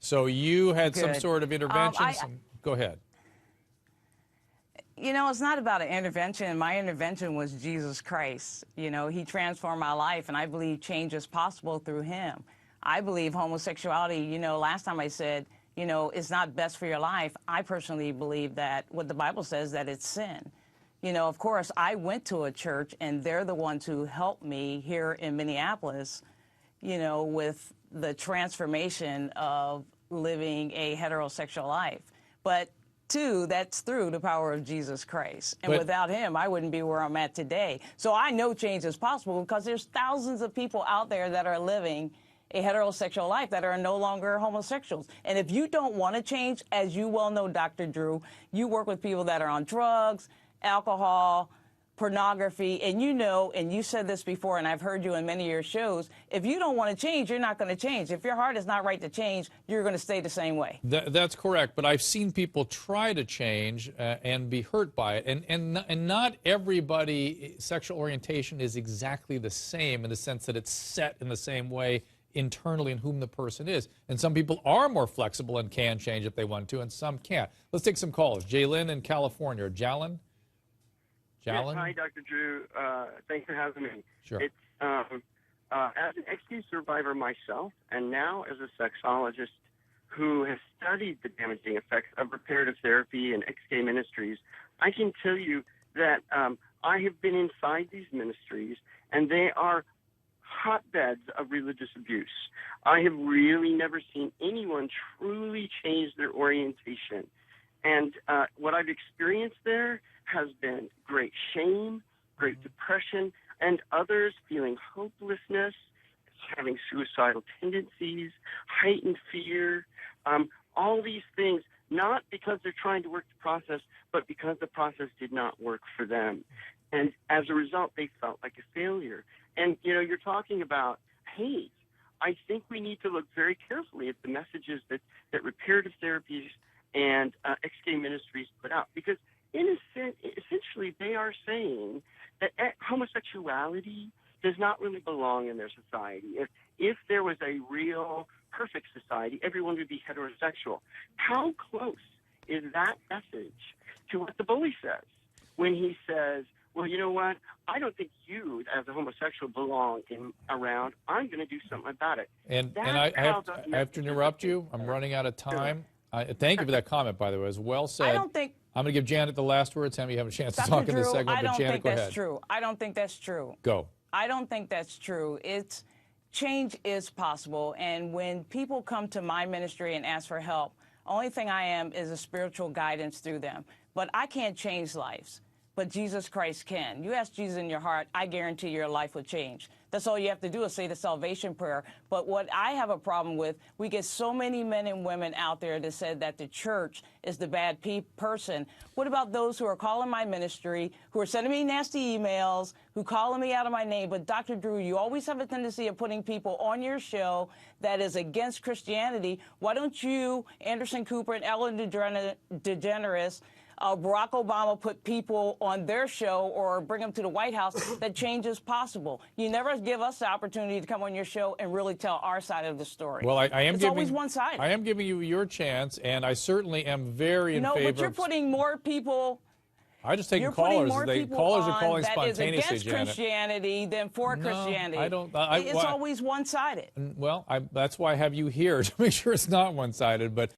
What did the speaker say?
So you had some Good. sort of intervention. Go ahead. You know, it's not about an intervention. My intervention was Jesus Christ. You know, he transformed my life, and I believe change is possible through him. I believe homosexuality, you know, last time I said, you know, it's not best for your life. I personally believe that what the Bible says, that it's sin. You know, of course, I went to a church, and they're the ones who helped me here in Minneapolis, you know, with the transformation of living a heterosexual life. But two, that's through the power of Jesus Christ. And without him, I wouldn't be where I'm at today. So I know change is possible because there's thousands of people out there that are living a heterosexual life that are no longer homosexuals. And if you don't want to change, as you well know, Dr. Drew, you work with people that are on drugs, alcohol, pornography, and you know, and you said this before, and I've heard you in many of your shows, if you don't want to change, you're not going to change. If your heart is not right to change, you're going to stay the same way. That's correct, but I've seen people try to change and be hurt by it, and not everybody sexual orientation is exactly the same in the sense that it's set in the same way internally in whom the person is. And some people are more flexible and can change if they want to, and some can't. Let's take some callers. Jaylyn in California. Jalen? Yes, hi, Dr. Drew. Thanks for having me. Sure. It's, as an ex-gay survivor myself, and now as a sexologist who has studied the damaging effects of reparative therapy and ex-gay ministries, I can tell you that I have been inside these ministries, and they are hotbeds of religious abuse. I have really never seen anyone truly change their orientation. And what I've experienced there has been great shame, great depression, and others feeling hopelessness, having suicidal tendencies, heightened fear, all these things, not because they're trying to work the process, but because the process did not work for them. And as a result, they felt like a failure. And, you know, you're talking about hate. I think we need to look very carefully at the messages that reparative therapies and ex-gay ministries put out, because essentially they are saying that homosexuality does not really belong in their society. If there was a real perfect society, everyone would be heterosexual. How close is that message to what the bully says when he says, well, you know what, I don't think you as a homosexual belong around. I'm going to do something about it. And I have to interrupt you. I'm running out of time. Thank you for that comment, by the way. It was well said. I don't think... I'm going to give Janet the last word. Tammy, you have a chance to talk in this segment, but Janet, go ahead. I don't think that's true. Go. I don't think that's true. Change is possible, and when people come to my ministry and ask for help, only thing I am is a spiritual guidance through them. But I can't change lives, but Jesus Christ can. You ask Jesus in your heart, I guarantee your life will change. That's all you have to do is say the salvation prayer. But what I have a problem with, we get so many men and women out there that said that the church is the bad person. What about those who are calling my ministry, who are sending me nasty emails, who calling me out of my name? But Dr. Drew, you always have a tendency of putting people on your show that is against Christianity. Why don't you, Anderson Cooper and Ellen DeGeneres, Barack Obama put people on their show or bring them to the White House that change is possible? You never give us the opportunity to come on your show and really tell our side of the story. Well, it's always one side. I am giving you your chance, and I certainly am very in favor. No, but you're putting more people... I just take callers. Callers are calling spontaneously, that is against Janet. Christianity than for Christianity. I don't. It's always one-sided. Well, that's why I have you here, to make sure it's not one-sided. But